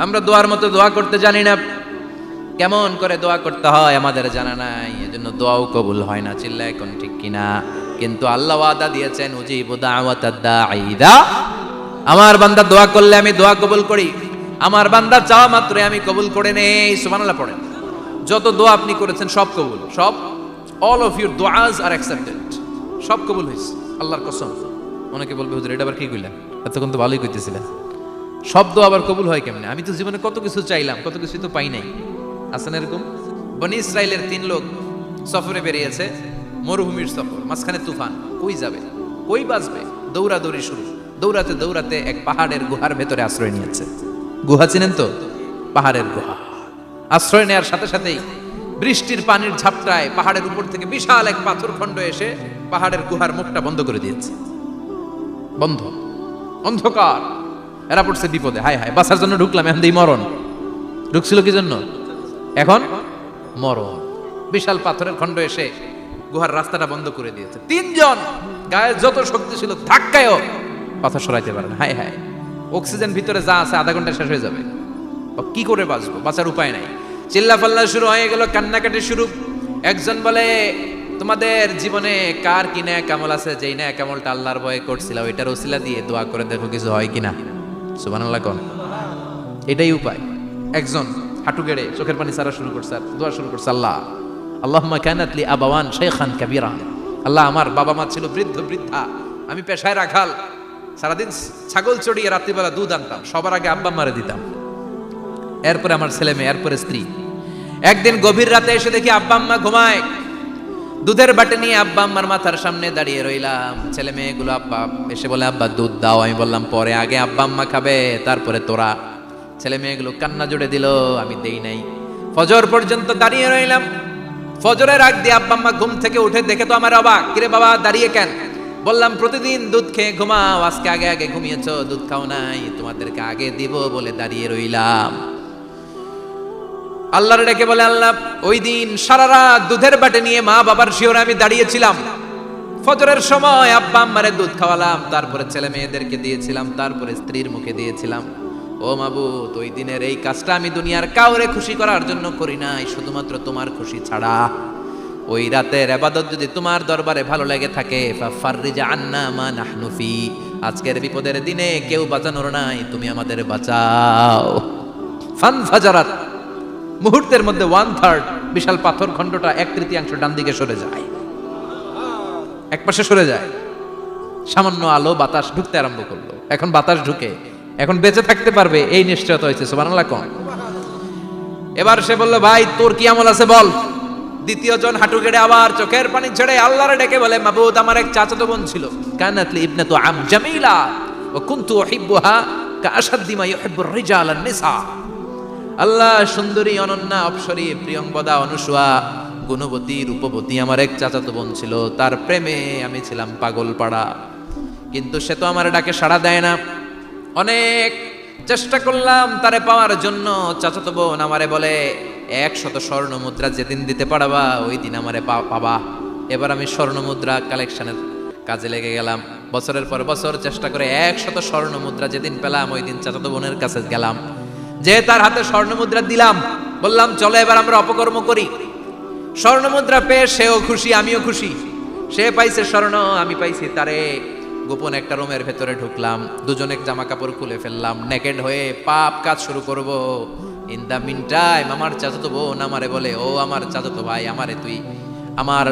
আমরা দোয়ার মতো দোয়া করতে জানি না, কেমন করে দোয়া করতে হয় আমাদের জানা নাই, এজন্য দোয়াও কবুল হয় না। চিল্লা এখন ঠিক কিনা? কিন্তু আল্লাহ ওয়াদা দিয়েছেন, উজিবু দাওয়াতাদ দাঈ ইযা, আমার বান্দা দোয়া করলে আমি দোয়া কবুল করি, আমার বান্দা চাওয়া মাত্রই আমি কবুল করে নেই। সুবহানাল্লাহ পড়েন। যত দোয়া আপনি করেছেন সব কবুল, সব, অল অফ ইউর দোয়াজ আর অ্যাকসেপ্টেড, সব কবুল হয়েছে আল্লাহর কসম। অনেকে বলবে হুজুর এটা আবার কি কইলেন, এতক্ষণ তো ভালোই কইতেছিলেন, সব দোয়া আবার কবুল হয় কেমনে? আমি তো জীবনে কত কিছু চাইলাম, কত কিছু তো পাই নাই। আছে না এরকম? বনি ইসরাইলের 3 লোক সফরে বেরিয়েছে, মরুভূমির সফর, মাঝখানে তুফান, কই যাবে, কই বাঁচবে, দৌড়াদৌড়ি শুরু। দৌড়াতে দৌড়াতে এক পাহাড়ের গুহার ভেতরে আশ্রয় নিয়েছে। গুহা চিনেন তো? পাহাড়ের গুহা। আশ্রয় নেওয়ার সাথে সাথেই বৃষ্টির পানির ঝাপটায় পাহাড়ের উপর থেকে বিশাল এক পাথরখণ্ড এসে পাহাড়ের গুহার মুখটা বন্ধ করে দিয়েছে। বন্ধ, অন্ধকার। এরা পড়ছে বিপদে, হায় হায় বাঁচার জন্য ঢুকলাম, এখন দেই মরণ। ঢুকছিল কি জন্য? এখন মরণ। বিশাল পাথরের খণ্ড এসে গুহার রাস্তাটা বন্ধ করে দিয়েছে। 3 জন গায়ে যত শক্তি ছিল ধাক্কায়ও পাথর সরাইতে পারে না। হায় হায়, অক্সিজেন ভিতরে যা আছে আধা ঘন্টা শেষ হয়ে যাবে, কি করে বাঁচবো? বাঁচার উপায় নাই। চিল্লা ফাল্লা শুরু হয়ে গেল, কান্নাকাটি শুরু। একজন বলে, তোমাদের জীবনে কার কি ন্যাক আমল আছে, যেই ন্যাক আমলটা আল্লাহর ভয়ে করছিল ওইটার ওসিলা দিয়ে দোয়া করে দেখো কিছু হয় কিনা। সুবহানাল্লাহ কোন, এটাই উপায়। একজন হাঁটু গেড়ে চোখের পানি ছাড়া শুরু করছে, দোয়া শুরু করছে, আল্লাহ আল্লাহুম্মা কানাত লি আবাওয়ান শাইখান কাবীরা, আল্লাহ আমার বাবা মা ছিল বৃদ্ধ বৃদ্ধা, আমি পেশায় রাখাল, সারাদিন ছাগল চড়িয়ে রাত্রিবেলা দুধ আনতাম, সবার আগে আব্বা মারে দিতাম, এরপরে আমার ছেলে মেয়ে, এরপরে স্ত্রী। একদিন গভীর রাতে এসে দেখি আব্বা আম্মা ঘুমায়, দুধের বাটি নিয়ে আব্বা আম্মার মাথার সামনে দাঁড়িয়ে রইলাম। ছেলে মেয়েগুলো আব্বা এসে বলে, আব্বা দুধ দাও। আমি বললাম পরে, আগে আব্বা আম্মা খাবে তারপরে তোরা। ছেলে মেয়েগুলো কান্না জুড়ে দিল, আমি দেই নাই। ফজর পর্যন্ত দাঁড়িয়ে রইলাম। ফজরের আগ দিয়ে আব্বা আম্মা ঘুম থেকে উঠে দেখে তো আমার অবাক, কিরে বাবা দাঁড়িয়ে কেন? বললাম প্রতিদিন দুধ খেয়ে ঘুমাও, আজকে আগে আগে ঘুমিয়েছো, দুধ খাও নাই, তোমাদেরকে আগে দিব বলে দাঁড়িয়ে রইলাম। আল্লাহর ডেকে বলে, আল্লাহ ওই দিন সারা রাত দুধের বাটি নিয়ে মা বাবার শিওরে আমি দাঁড়িয়েছিলাম, ফজরের সময় আব্বা আম্মারে দুধ খাওয়ালাম, তারপরে ছেলে মেয়েদেরকে দিয়েছিলাম, তারপরে স্ত্রীর মুখে দিয়েছিলাম। ও মাবুদ, ওই দিনের এই কাজটা আমি দুনিয়ার কাউরে খুশি করার জন্য করি নাই, শুধুমাত্র তোমার খুশি ছাড়া। ওই রাতের ইবাদত যদি তোমার দরবারে ভালো লেগে থাকে, ফাফাররিজ আন্না মা নাহনু ফি, আজকের বিপদের দিনে কেউ বাঁচানোর নাই, তুমি আমাদের বাঁচাও। ফানফাজারাত, মুহূর্তের মধ্যে 1/3 বিশাল পাথর খণ্ডটা 1/3 ডান দিকে সরে যায়, এক পাশে সরে যায়। সামান্য আলো বাতাস ঢুকতে আরম্ভ করলো। এখন বাতাস ঢুকে, এখন বেঁচে থাকতে পারবে এই নিশ্চয়তা হয়েছে। সুবহানাল্লাহ কোন। এবার সে বলল, ভাই তোর কি আমল আছে বল। দ্বিতীয় জন হাঁটু গেড়ে আবার চোখের পানি ছেড়ে আল্লাহরে ডেকে বলে, মাবুদ আমার এক চাচাতো বোন ছিল, কানাতলি ইবনাতু আম জামিলা ওয়া কুনতু উহিব্বুহা কাআশাদ্দি মা ইউহিব্বুর রিজাল আন-নিসা। আল্লাহ সুন্দরী, অনন্যা, অপসরী, প্রিয়ংবদা, অনুসুয়া, গুণবতী, রূপবতী আমার এক চাচাতো বোন ছিল, তার প্রেমে আমি ছিলাম পাগল পাড়া, কিন্তু সে তো আমার ডাকে সাড়া দেয় না। অনেক চেষ্টা করলাম তারে পাওয়ার জন্য। চাচাতো বোন আমারে বলে, 100 স্বর্ণ মুদ্রা যেদিন দিতে পারবা ওই দিন আমারে পাবা। এবার আমি স্বর্ণ মুদ্রা কালেকশনের কাজে লেগে গেলাম। বছরের পর বছর চেষ্টা করে 100 স্বর্ণ মুদ্রা যেদিন পেলাম ওই দিন চাচাতো বোনের কাছে গেলাম, যে তার হাতে স্বর্ণ মুদ্রা দিলাম, বললাম চলো এবার আমরা অপকর্ম করি। স্বর্ণ মুদ্রা পেয়ে সেও খুশি, আমিও খুশি। সে পাইছে স্বর্ণ, আমি পাইছি তারে। গোপন একটা রুমের ভেতরে ঢুকলাম, দুজনে জামা কাপড় খুলে ফেললাম, নেকেড হয়ে পাপ কাজ শুরু করব। ইন দা মিন টাইম আমার চাচাতো বোন আমারে বলে, ও আমার চাচাতো ভাই, আমারে তুই, আমার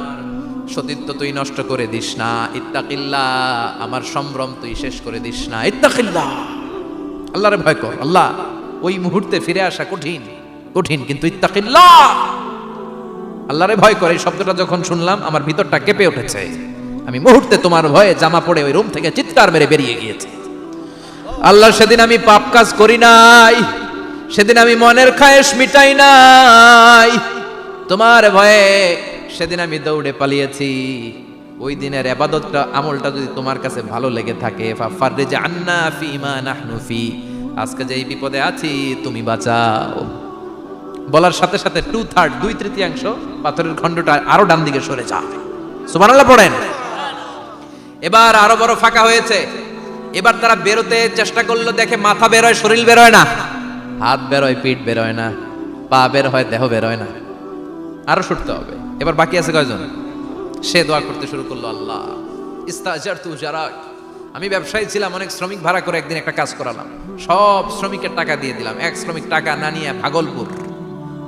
সতীত্ব তুই নষ্ট করে দিস না, ইত্তাকিল্লাহ, আমার সম্ভ্রম তুই শেষ করে দিস না, ইত্তাকিল্লাহ, আল্লাহরে ভয় কর। আল্লাহ, ওই মুহূর্তে ফিরে আসা কঠিন কঠিন, কিন্তু ইত্তাকিল্লাহ, আল্লাহরে ভয় করে, এই শব্দটা যখন শুনলাম আমার ভিতরটা কেঁপে উঠেছে। আমি মুহূর্তে তোমার ভয়ে জামা পড়ে ওই রুম থেকে চিৎকার মেরে বেরিয়ে গিয়েছি। আল্লাহ, সেদিন আমি পাপ কাজ করি নাই, সেদিন আমি মনের খায়েশ মিটাই নাই, তোমার ভয়ে সেদিন আমি দৌড়ে পালিয়েছি। ওই দিনের ইবাদতটা, আমলটা যদি তোমার কাছে ভালো লেগে থাকে, ফাফাররিজ আন্না ফিমা নাহনু ফি, আজকে যেই বিপদে আছি তুমি বাঁচাও। বলার সাথে সাথে 2/3 2/3 পাথরের খণ্ডটা আরো ডান দিকে সরে যায়। সুবহানাল্লাহ পড়েন। এবার আরো বড় ফাঁকা হয়েছে। এবার তারা বেরোতে চেষ্টা করলো, দেখে মাথা বের হয়, শরীর বের হয় না, হাত বেরোয়, পিঠ বেরোয় না, পা বের হয়, দেহ বেরোয় না, আরো ছুটতে হবে। এবার বাকি আছে কয়জন? সে দোয়া করতে শুরু করলো, আল্লাহ ইস্তাজারতু জারাক, আমি ব্যবসায়ী ছিলাম, অনেক শ্রমিক ভাড়া করে একদিন একটা কাজ করালাম, সব শ্রমিকের টাকা দিয়ে দিলাম, এক শ্রমিক টাকা না নিয়ে ভাগলপুর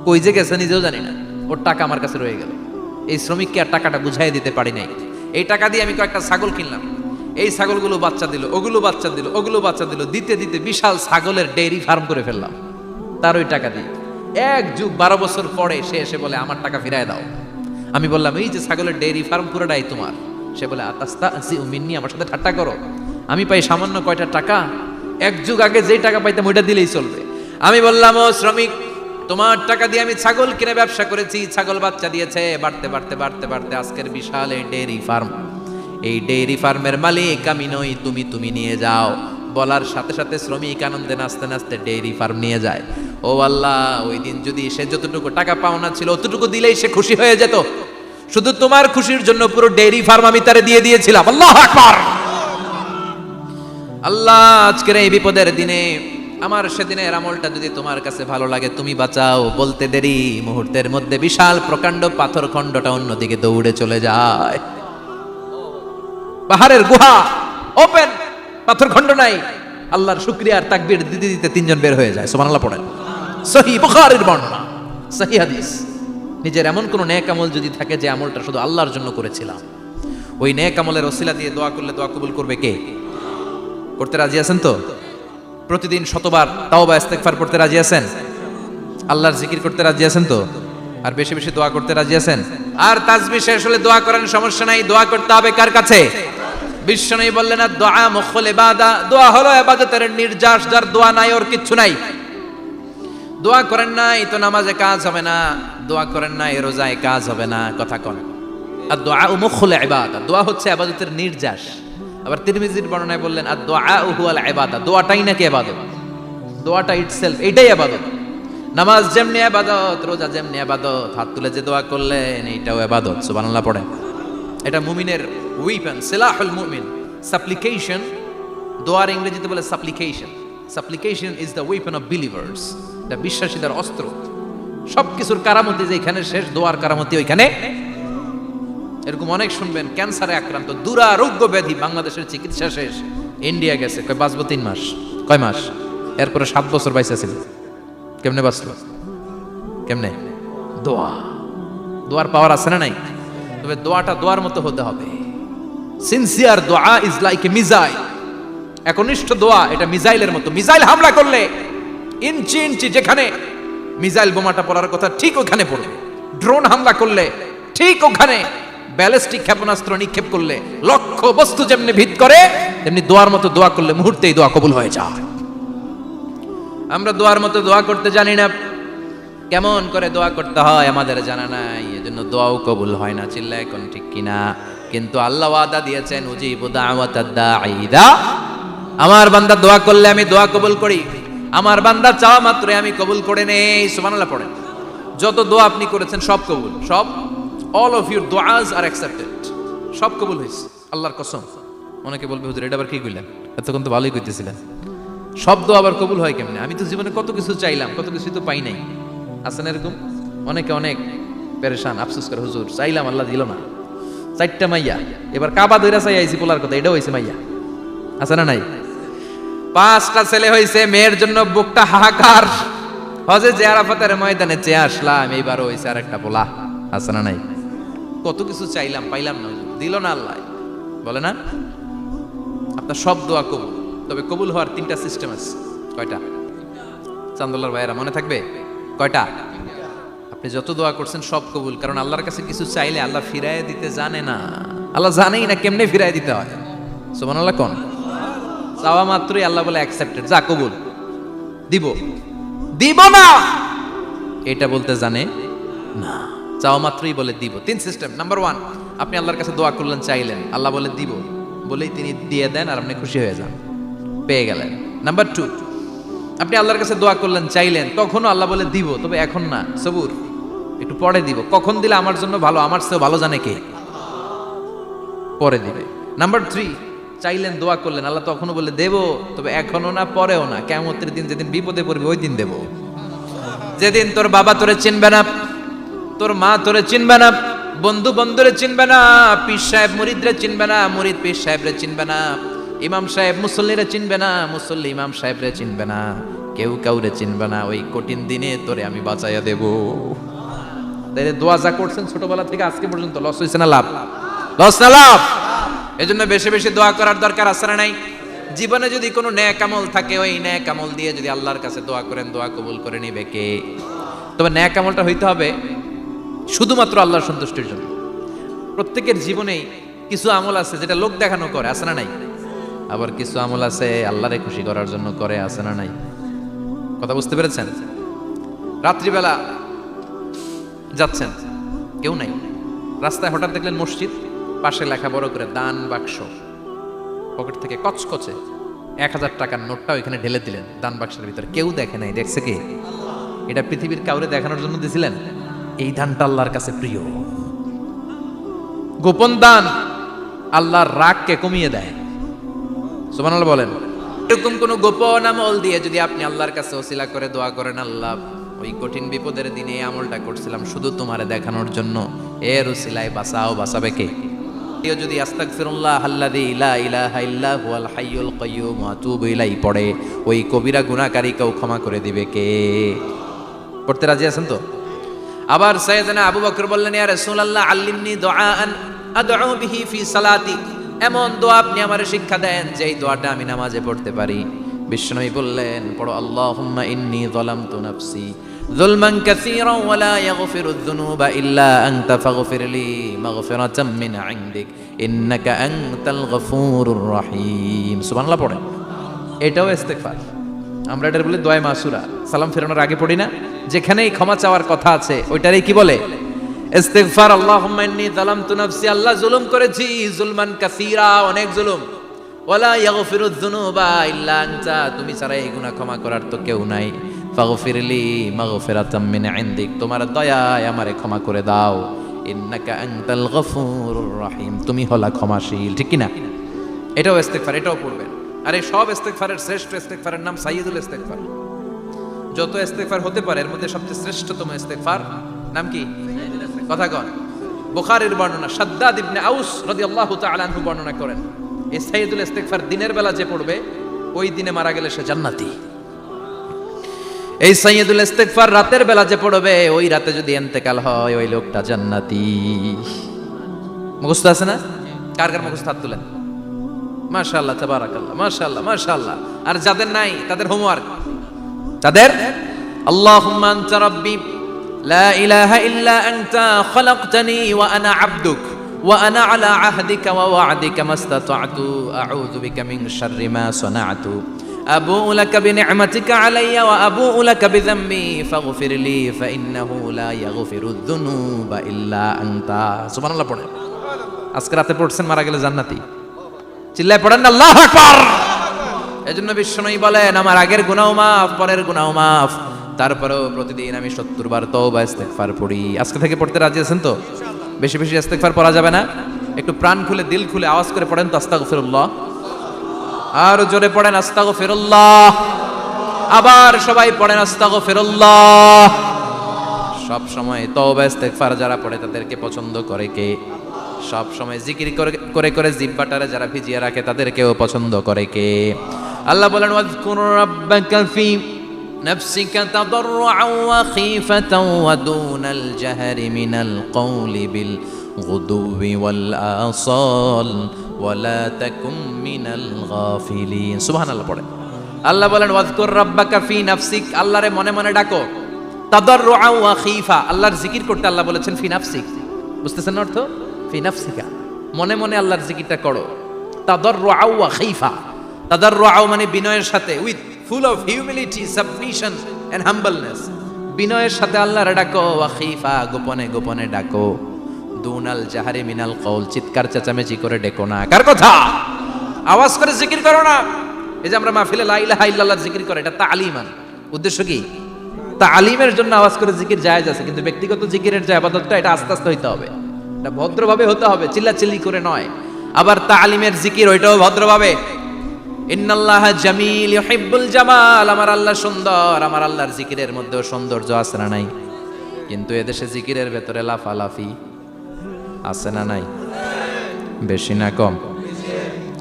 কই যে গেছে নিজেও জানি না, ওর টাকা আমার কাছে রয়ে গেল। এই শ্রমিককে আর টাকাটা বুঝাই দিতে পারি নাই। এই টাকা দিয়ে আমি কয়েকটা ছাগল কিনলাম, এই ছাগলগুলো বাচ্চা দিল, ওগুলো বাচ্চা দিল, ওগুলো বাচ্চা দিল, দিতে দিতে বিশাল ছাগলের ডেইরি ফার্ম করে ফেললাম তার ওই টাকা দিয়ে। 1 যুগ 12 বছর পরে সে এসে বলে আমার টাকা ফিরায় দাও। আমি বললাম এই যে ছাগলের ডেইরি ফার্ম পুরোটাই তোমার। সে বলে আতাস্তাজি মিন্নি, আমার সাথে ঠাট্টা করো? আমি পাই সামান্য কয়টা টাকা, 1 যুগ আগে যেই টাকা পাইতাম ওইটা দিলেই চলবে। আমি বললাম ও শ্রমিক, তোমার টাকা দিয়ে আমি ছাগল কিনে ব্যবসা করেছি, ছাগল বাচ্চা দিয়েছে, বাড়তে বাড়তে বাড়তে বাড়তে আজকের বিশাল এই ডেইরি ফার্ম, এই ডেইরি ফার্মের মালিক আমি নই, তুমি নিয়ে যাও। বলার সাথে সাথে শ্রমিক আনন্দে নাচতে নাচতে ডেইরি ফার্ম নিয়ে যায়। ও আল্লাহ, ওই দিন যদি সে যতটুকু টাকা পাওনা ছিল অতটুকু দিলেই সে খুশি হয়ে যেত, শুধু তোমার খুশির জন্য পুরো ডেইরি ফার্ম আমি তারে দিয়ে দিয়েছিলাম। আল্লাহু আকবার। আল্লাহ, আজকের এই বিপদের দিনে আমার সেদিনের আমলটা যদি তোমার কাছে ভালো লাগে তুমি বাঁচাও। বলতে দেরি, মুহূর্তের মধ্যে বিশাল প্রকাণ্ড পাথর খণ্ডটা অন্যদিকে দৌড়ে চলে যায়। পাহাড়ের গুহা ওপেন, পাথর খণ্ড নাই। আল্লাহর শুকরিয়া আর তাকবীর দিতে দিতে 3 জন বের হয়ে যায়। সুবহানাল্লাহ পড়েন। সহিহ বুখারীর বর্ণনা, সহিহ হাদিস। নিজের এমন কোন নেক আমল যদি থাকে যে আমলটা শুধু আল্লাহর জন্য করেছিলাম, ওই নেক আমলের ওসিলা দিয়ে দোয়া করলে দোয়া কবুল করবে কে? করতে রাজি আছেন তো? প্রতিদিন শতবার তাওবা ইস্তেগফার করতে রাজি আছেন? আল্লাহর জিকির করতে রাজি আছেন তো? আর বেশি বেশি দোয়া করতে রাজি আছেন? আর তাসবিহ শেষ হলে দোয়া করেন, সমস্যা নাই। দোয়া করতে হবে কার কাছে? বিশ্বনবী বললেন না, দোয়া মুখল ইবাদা, দোয়া হলো ইবাদতের নির্যাস, যার দোয়া নাই ওর কিচ্ছু নাই। দোয়া করেন নাই তো নামাজে কাজ হবে না, দোয়া করেন নাই রোজায় কাজ হবে না। কথা কোন? আর দোয়া মুখল ইবাদা, দোয়া হচ্ছে ইবাদতের নির্যাস। আবার তিরমিজির বর্ণনায় বললেন আর দোয়া হুয়াল ইবাদা, দোয়াটাই নাকি ইবাদত, দোয়াটা ইটসেলফ এটাই ইবাদত। নামাজ যেমনি ইবাদত, রোজা যেমনি ইবাদত, হাত তুলে যে দোয়া করলেন এইটাও ইবাদত। সুবহানাল্লাহ পড়েন। এটা মুমিনের ওয়েপন, সিলাহুল মুমিন। সাপ্লিকেশন, দোয়ার ইংরেজিতে বলে সাপ্লিকেশন। সাপ্লিকেশন is the weapon of believers. এটা বিশ্বাসীদের অস্ত্র। সবকিছুর কারামতি যেখানে শেষ, দোয়ার কারামতি ওইখানে। এরকম অনেক শুনবেন ক্যান্সারে আক্রান্ত, দুরারোগ্য ব্যাধি, বাংলাদেশের চিকিৎসা শেষ, ইন্ডিয়া গেছে, কয় বাঁচবো 3 মাস। কয় মাস? এরপরে 7 বছর বাইসা ছিল। কেমনে বাঁচলো? কেমনে? দোয়া। দোয়ার পাওয়ার আছে না নাই? তবে দোয়াটা দোয়ার মতো হতে হবে। সিনসিয়ার দোয়া ইজ লাইক এ মিসাইল। একনিষ্ঠ দোয়া এটা মিসাইলের মতো। মিসাইল হামলা করলে ইঞ্চি ইঞ্চি যেখানে মিসাইল বোমাটা পড়ার কথা ঠিক ওখানে পড়বে। ড্রোন হামলা করলে ঠিক ওখানে, ব্যালিস্টিক ক্ষেপণাস্ত্র নিক্ষেপ করলে লক্ষ্য বস্তু যেমনি ভিত করে, তেমনি দোয়ার মতো দোয়া করলে মুহূর্তেই দোয়া কবুল হয়ে যায়। আমরা দোয়ার মতো দোয়া করতে জানি না, কেমন করে দোয়া করতে হয় আমাদের জানা নাই, এজন্য দোয়াও কবুল হয় না। চিল্লায় এখন ঠিক কিনা? কিন্তু আল্লাহ ওয়াদা দিয়েছেন, উজিবু দাওয়াতাদ দাঈ ইযা, আমার বান্দা দোয়া করলে আমি দোয়া কবুল করি, আমার বান্দা চাওয়া মাত্রই আমি কবুল করে নেই। সুবহানাল্লাহ পড়েন। যত দোয়া আপনি করেছেন সব কবুল, সব, অল অফ ইউর দোয়াজ আর অ্যাকসেপ্টেড, সব কবুল হয়েছে আল্লাহর কসম। অনেকে বলবে হুজুর এটা আবার কি কইলেন, এতক্ষণ তো ভালোই কইতেছিলেন, সব দোয়া আবার কবুল হয় কেমনে? আমি তো জীবনে কত কিছু চাইলাম, কত কিছু তো পাই নাই। আছেন এরকম অনেকে, অনেক পেরেশান, আফসোস করে হুজুর চাইলাম আল্লাহ দিল না। 4টা মাইয়া, এবার কাবা ধইরা চাই আইছি পোলার কথা, এটাও হইছে মাইয়া। আছে না নাই? 5টা ছেলে হইছে, মেয়ের জন্য বুকটা হাহাকার। হজে যে আরাফাতের ময়দানে চেয়ে আসলাম, এইবারও হইছে আর একটা পোলা। আছে না নাই? কত কিছু চাইলাম, পাইলাম না, দিল না আল্লাহ। বলে না আপনার সব দোয়া কবুল, তবে কবুল হওয়ার 3টা সিস্টেম আছে। কয়টা? চান্দুল্লাহর ভাইয়েরা মনে থাকবে? কয়টা? আপনি যত দোয়া করছেন সব কবুল, কারণ আল্লাহর কাছে কিছু চাইলে আল্লাহ ফিরায় দিতে জানে না। আল্লাহ জানেই না কেমনে ফিরায় দিতে হয়। সুবহানাল্লাহ কোন? চাওয়া মাত্রই আল্লাহ বলে অ্যাকসেপ্টেড, যা কবুল, দিব দিব না এটা বলতে জানে না, চাওয়া মাত্রই বলে দিব। 3 সিস্টেম। নাম্বার 1, আপনি আল্লাহর কাছে দোয়া করলেন, চাইলেন, আল্লাহ বলে দিব, বলেই তিনি দিয়ে দেন আর আপনি খুশি হয়ে যান, পেয়ে গেলেন। নাম্বার 2, আপনি আল্লাহর কাছে দোয়া করলেন, চাইলেন, তখনও আল্লাহ বলে দিব, তবে এখন না, সবুর, একটু পরে দিব। কখন দিলে আমার জন্য ভালো, আমার চেয়েও ভালো জানে কে, পরে দিবে। নাম্বার 3, চাইলেন, দোয়া করলেন, আল্লাহ তখনও বলে দেব, তবে এখনো না, পরেও না, কিয়ামতের দিন যেদিন বিপদে পড়বি ওই দিন দেব। যেদিন তোর বাবা তোরে চিনবে না, তোর মা তোরে চিনবে না, বন্ধু বন্ধুরে চিনবে না, পীর সাহেব মুরিদরে চিনবে না, মুরিদ পীর সাহেবরে চিনবে না, ইমাম সাহেব মুসল্লিরে চিনবে না, মুসল্লি ইমাম সাহেবরে চিনবে না, কেউ কাউরে চিনবে না, ওই কঠিন দিনে তোরে আমি বাঁচাইয়া দেব। তাইলে দোয়া যা করছেন ছোটবেলা থেকে আজকে পর্যন্ত লস হয়েছে না লাভ? লস না লাভ? এজন্য বেশি বেশি দোয়া করার দরকার আছে না নাই? জীবনে যদি কোনো নেক আমল থাকে, ওই নেক আমল দিয়ে যদি আল্লাহর কাছে দোয়া করেন, দোয়া কবুল করে নিবে কে? তবে নেক আমলটা হইতে হবে শুধুমাত্র আল্লাহর সন্তুষ্টির জন্য। প্রত্যেকের জীবনেই কিছু আমল আছে যেটা লোক দেখানো করে, আছে না নাই? আবার কিছু আমল আছে আল্লাহরে খুশি করার জন্য করে, আছে না নাই? কথা বুঝতে পেরেছেন? রাত্রিবেলা যাচ্ছেন, কেউ নাই, রাস্তায় হঠাৎ দেখলেন মসজিদ, পাশে লেখা বড় করে দান বাক্স, পকেট থেকে কচকচে 1000 টাকার নোটটা ওইখানে ঢেলে দিলেন দান বাক্সের ভিতরে। কেউ দেখে নাই, দেখছে কি? এটা পৃথিবীর কাউরে দেখানোর জন্য দিছিলেন? এই দানটা আল্লাহর কাছে প্রিয়। গোপন দান আল্লাহর রাগকে কমিয়ে দেয়। সুবহানাল্লাহ বলেন। এরকম কোন গোপন আমল দিয়ে যদি আপনি আল্লাহর কাছে ওসিলা করে দোয়া করেন, আল্লাহ ওই কঠিন বিপদের দিনে এই আমলটা করছিলাম শুধু তোমারে দেখানোর জন্য, এর ওসিলায় বাঁচাও, বাঁচাবে কে? যদি আস্তাগফিরুল্লাহ আল্লাযী লা ইলাহা ইল্লা হুয়াল হাইয়ুল কাইয়্যুম ওয়া আতুবু ইলাইহি পড়ে, ওই কবিরা গুনাহকারীকেও ক্ষমা করে দিবে কে? পড়তে রাজি আছেন তো? আবার সাইয়েদনা আবু বকর বললেন, ইয়া রাসূলুল্লাহ আল্লিমনি দুআআন আদউ বিহি ফি সালাতি, এমন দোয়া আপনি আমারে শিক্ষা দেন যে এই দোয়াটা আমি নামাজে পড়তে পারি। বিশ্বনবী বললেন, পড়ো আল্লাহুম্মা ইন্নী যালামতু নাফসি যুলমান কাসীরান ওয়া লা ইয়াগফিরুয যুনুবা ইল্লা আনতা ফাগফিরলি মাগফিরাতাম মিন ইনদিক ইন্নাকা আনতাল গফুরুর রহিম। সুবহানাল্লাহ পড়েন। এটাও ইস্তেগফার। আমরা এটার বলে দোয়া মাসুরা, সালাম ফেরানোর আগে পড়ি না? যেখানেই ক্ষমা চাওয়ার কথা আছে ওইটারই কি বলে? ইস্তিগফার। আল্লাহুম্মা ইন্নী যালামতু নাফসি, আল্লাহ জুলুম করেছি, যুলমান কাসীরা, অনেক জুলুম, ওয়ালা ইয়াগফিরুয যুনুবা ইল্লা আনতা, তুমি ছাড়া এই গুনাহ ক্ষমা করার তো কেউ নাই, ফাগফিরলি মাগফিরাতাম মিন ইনদিক, তোমার দয়ায় আমারে ক্ষমা করে দাও, ইন্নাকা আনতাল গফুরুর রহিম, তুমি হলা ক্ষমাশীল। ঠিক কি না? এটাও ইস্তিগফার, এটাও পড়বেন। আর এই সব ইস্তিগফারের শ্রেষ্ঠ ইস্তিগফারের নাম সাইয়্যিদুল ইস্তিগফার। যত ইস্তিগফার হতে পারে এর মধ্যে সবচেয়ে শ্রেষ্ঠতম ইস্তিগফার নাম কি? কথা কন। বুখারীর বর্ণনা, শাদ্দাদ ইবনে আউস রাদিয়াল্লাহু তাআলা আনহু বর্ণনা করেন, এই সাইয়্যিদুল ইস্তিগফার দিনের বেলা যে পড়বে ওই দিনে মারা গেলে সে জান্নাতি। এই সাইয়্যিদুল ইস্তিগফার রাতের বেলা যে পড়বে ওই রাতে যদি ইন্তেকাল হয় ওই লোকটা জান্নাতি। মুখস্থ আছে না? কার কার মুখস্থ হাত তুলেন? মাশাআল্লাহ, তাবারাকাল্লাহ, মাশাআল্লাহ, মাশাআল্লাহ। আর যাদের নাই তাদের হোমওয়ার্ক, তাদের আল্লাহুম্মা আনতা রাব্বি লা ইলাহা ইল্লা আনতা খালাকতানি ওয়া আনা আবদুক ওয়া আনা আলা আহদিকা ওয়া ওয়া'দিকা মাসতাতা'তু আউযু বিকা মিন শাররি মা সানা'তু আবু'ু লাকা বিনি'মাতিকা আলাইয়া ওয়া আবু'ু লাকা বিযামবি ফাগফিরলি ফাইন্নাহু লা ইয়াগফিরুয যুনুবা ইল্লা আনতা। সুবহানাল্লাহ পড়েন। আজকে রাতে পড়ছেন, মারা গেলে জান্নাতি। চিল্লায় পড়েন না আল্লাহু আকবার। এজন্য বিশ্বনবী বলেন, আমার আগের গুনাহ মাফ, পরের গুনাহ মাফ, তারপরেও প্রতিদিন আমি 70 বার তওবা ইস্তিগফার পড়ি। আজকে থেকে পড়তে রাজি আছেন তো? বেশি বেশি ইস্তিগফার পড়া যাবে না? একটু প্রাণ খুলে দিল খুলে আওয়াজ করে পড়েন তো আস্তাগফিরুল্লাহ। আর জোরে পড়েন আস্তাগফিরুল্লাহ। আবার সবাই পড়েন আস্তাগফিরুল্লাহ। সব সময় তওবা ইস্তিগফার যারা পড়ে তাদেরকে পছন্দ করে কে? সব সময় জিকির করে করে জিহ্বাটারে যারা ভিজিয়ে রাখে তাদেরকেও পছন্দ করে কে? আল্লাহ বলেন, ওয়াজকুর রাব্বাকা ফি নাফসিকা তাদাররুআন ওয়া খীফাতান ওয়া দুনাল জাহরি মিনাল কওলি বিল গুদুবি ওয়াল আসাল ওয়া লা তাকুম মিনাল গাফিলিন। সুবহানাল্লাহ পড়েন। আল্লাহ বলেন, ওয়াজকুর রাব্বাকা ফি নাফসিক, আল্লাহরে মনে মনে ডাকো, তাদাররুআন ওয়া খীফা, আল্লাহর জিকির করতে আল্লাহ বলেছেন ফি নাফসিক। বুঝতেছেন অর্থ? ফি নাফসিকা, মনে মনে আল্লাহর জিকিরটা করো। তাদাররুআ ওয়া খাইফা, তাদাররুআ মানে বিনয়ের সাথে, with full of humility, submission and humbleness, বিনয়ের সাথে আল্লাহর ডাকো। ওয়া খাইফা, গোপনে গোপনে ডাকো। দুনাল জাহারি মিনাল কওল, চিৎকার চেঁচামেচি করে ডেকো না। কার কথা? আওয়াজ করে জিকির করো না। এই যে আমরা মাহফিলে লা ইলাহা ইল্লাল্লাহ জিকির করে, এটা তালিমান। উদ্দেশ্য কি? তালিমের জন্য আওয়াজ করে জিকির জায়েজ আছে, কিন্তু ব্যক্তিগত জিকিরের যে ইবাদতটা এটা আস্তে আস্তে হইতে হবে, এটা ভদ্রভাবে হতে হবে, চিল্লাচিল্লি করে নয়। আবার তালিমের জিকির ওইটাও ভদ্রভাবে। ইন্নাল্লাহা জামিল ইউহিব্বুল জামাল, আমার আল্লাহ সুন্দর, আমার আল্লাহর জিকিরের মধ্যেও সৌন্দর্য আছে না নাই? কিন্তু এদেশে জিকিরের ভেতরে লাফালাফি আছে না নাই? বেশি না কম?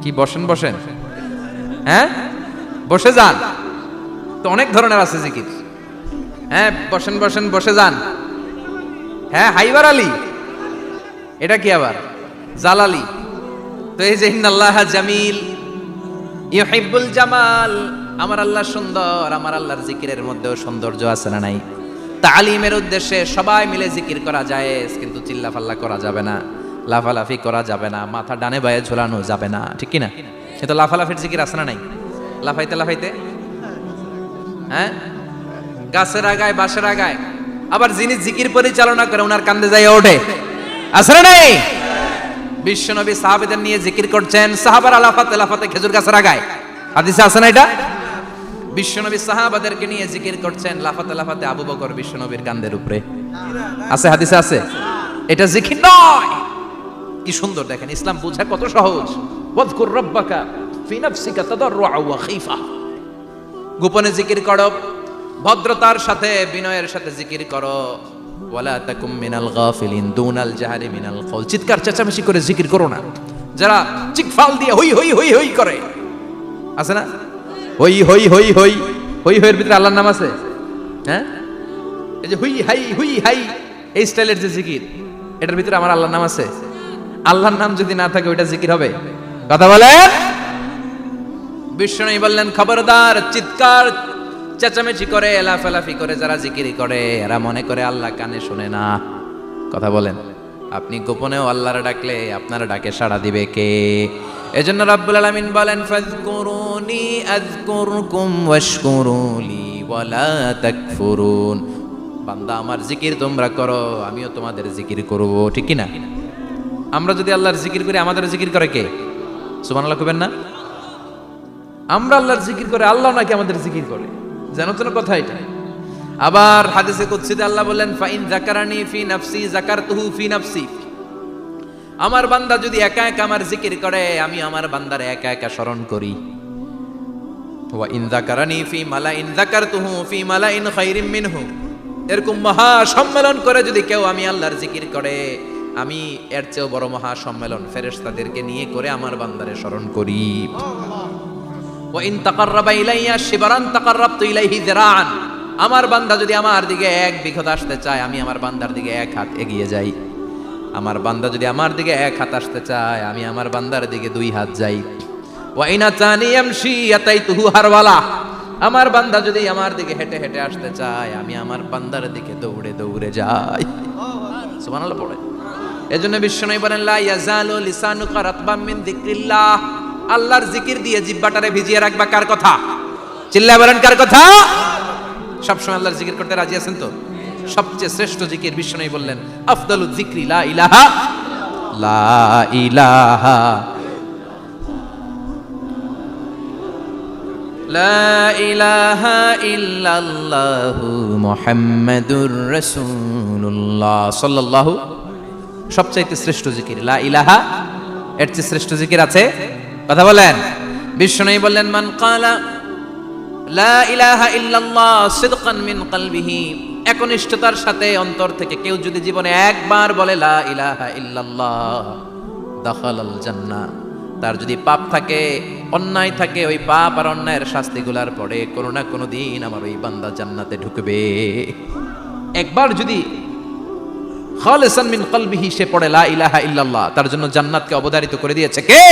কি বসেন বসেন, হ্যাঁ বসে যান, তো অনেক ধরনের আছে জিকির। হ্যাঁ বসেন বসেন, বসে যান। হ্যাঁ হাইবার আলী, এটা কি আবার জালালি? তো এই যে ইন্নাল্লাহা জামিল ইউহিব্বুল জামাল, আমার আল্লাহ সুন্দর, আমার আল্লাহর জিকিরের মধ্যেও সৌন্দর্য আছে না নাই? তালিমের উদ্দেশ্যে সবাই মিলে জিকির করা যায়, কিন্তু চিল্লাফাল্লা করা যাবে না, লাফালাফি করা যাবে না, মাথা ডানে বায়ে ঝোলানো যাবে না, ঠিক কি না? সে তো লাফালাফির জিকির আছে না নাই? লাফাইতে লাফাইতে, হ্যাঁ গাছের আগায় বাঁশের আগায়। আবার যিনি জিকির পরিচালনা করে ওনার কান্দে যায় ওঠে, আছে না নাই? বিশ্বনবী সাহাবাদের নিয়ে জিকির করছেন, সাহাবারা লাফাতে লাফাতে খেজুর গাছের আগায়, হাদিসে আছে না এটা? বিশ্বনবী সাহাবাদেরকে নিয়ে জিকির করছেন, লাফাতে লাফাতে আবু বকর বিশ্বনবীর কান্দের উপরে, আছে হাদিসে আছে। এটা জিকির নয়। কি সুন্দর দেখেন, ইসলাম বোঝা কত সহজ। ওয়াযকুর রাব্বাকা ফি নাফসিকা তাদাররুআ ওয়া খাইফা, গোপনে জিকির করো, ভদ্রতার সাথে বিনয়ের সাথে জিকির করো। ওয়ালা তাকুম মিনাল গাফিলিন দুনাল জাহরি মিনাল কওল, চিৎকার চেঁচামেচি করে জিকির করো না। যারা চিকফাল দিয়ে হই হই হই হই করে, আছে না? হই হই হই হই হই হইয়ের ভিতরে আল্লাহর নাম আছে। হ্যাঁ এই যে হুই হাই হুই হাই, এই স্টাইলের যে জিকির, এটার ভিতরে আমার আল্লাহর নাম আছে? আল্লাহর নাম যদি না থাকে ওইটা জিকির হবে? কথা বলেন। বিষ্ণু বললেন খবরদার, চিৎকার চেঁচামেচি করে লাফালাফি করে যারা জিকির করে এরা মনে করে আল্লাহ কানে শুনে না। কথা বলেন। আপনি গোপনেও আল্লাহর ডাকলে আপনার ডাকে সাড়া দিবে কে? এজন্য রাব্বুল আলামিন বলেন ফাযকুরুনি আযকুরকুম ওয়াশকুরুলি ওয়ালা তাকফুরুন। বান্দা আমার জিকির তোমরা করো, আমিও তোমাদের জিকির করব, ঠিক কি না? আমরা যদি আল্লাহর জিকির করি, আমাদের জিকির করে কে? সুবহানাল্লাহ কইবেন না? আমরা আল্লাহর জিকির করে, আল্লাহ নাকি আমাদের জিকির করে, জানো তো না কথা এটা? আবার হাদিসে কুদসিতে আল্লাহ বলেন ফাইন যাকারানি ফি নাফসি যাকারতুহু ফি নাফসি, আমার বান্দা যদি একা একা আমার জিকির করে, আমি আমার বান্দারে একা একা স্মরণ করি। ওয়া ইন যাকারানি ফি মালাইন যাকারতুহু ফি মালাইন খায়রিম মিনহু, এরকম মহা সম্মেলন করে যদি কেউ আমি আল্লাহর জিকির করে, আমি এর চেয়েও বড় মহা সম্মেলন ফেরেশতাদেরকে নিয়ে করে আমার বান্দারে স্মরণ করি। ওয়া ইন তাকাররাবা ইলাইয়া শিবরান তাকাররাবতু ইলাইহি যিরাআন, আমার বান্দা যদি আমার দিকে এক বিঘত আসতে চায়, আমি আমার বান্দার দিকে এক হাত এগিয়ে যাই। আমার বান্দা যদি আমার দিকে এক হাত আসতে চায়, আমি আমার বান্দার দিকে দুই হাত যাই। ওয়া ইন আতানি ইয়ামশি আতাইতুহু হারওয়ালা, আমার বান্দা যদি আমার দিকে হেঁটে হেঁটে আসতে চায়, আমি আমার বান্দার দিকে দৌড়ে দৌড়ে যাই। সুবহানাল্লাহ পড়ে। এজন্য বিশ্বনবী বলেন লা ইয়াজালু লিসানুকা রাতবাম মিন যিকরিল্লাহ, আল্লাহর জিকির দিয়ে জিহ্বাটারে ভিজিয়ে রাখবা। কার কথা? চিল্লায় বলেন কার কথা? সবসময় আল্লাহর জিকির করতে রাজি আছেন তো? সবচেয়ে শ্রেষ্ঠ জিকির বিশ্বনবী বললেন আফদালুজ যিকরি লা ইলাহা লা ইলাহা লা ইলাহা ইল্লাল্লাহু মুহাম্মাদুর রাসূলুল্লাহ সাল্লাল্লাহু, সবচাইতে শ্রেষ্ঠ জিকির লা ইলাহা। এর চেয়ে শ্রেষ্ঠ জিকির আছে? কথা বলেন। বিশ্বনবী বললেন মান ক্বালা লা ইলাহা ইল্লাল্লাহ সিদকান মিন কলবিহি, একনিষ্ঠতার সাথে অন্তর থেকে কেউ যদি জীবনে একবার বলে লা ইলাহা ইল্লাল্লাহ দাখালাল জান্নাহ, তার যদি পাপ থাকে, অন্যায় থাকে, ওই পাপ আর অন্যায়ের শাস্তিগুলার পরে কোনো না কোনো দিন আমার ওই বান্দা জান্নাতে ঢুকবে। একবার যদি খালিসান মিন কলবিহি সে পড়ে লা ইলাহা ইল্লাল্লাহ, তার জন্য জান্নাতকে অবধারিত করে দিয়েছে কে?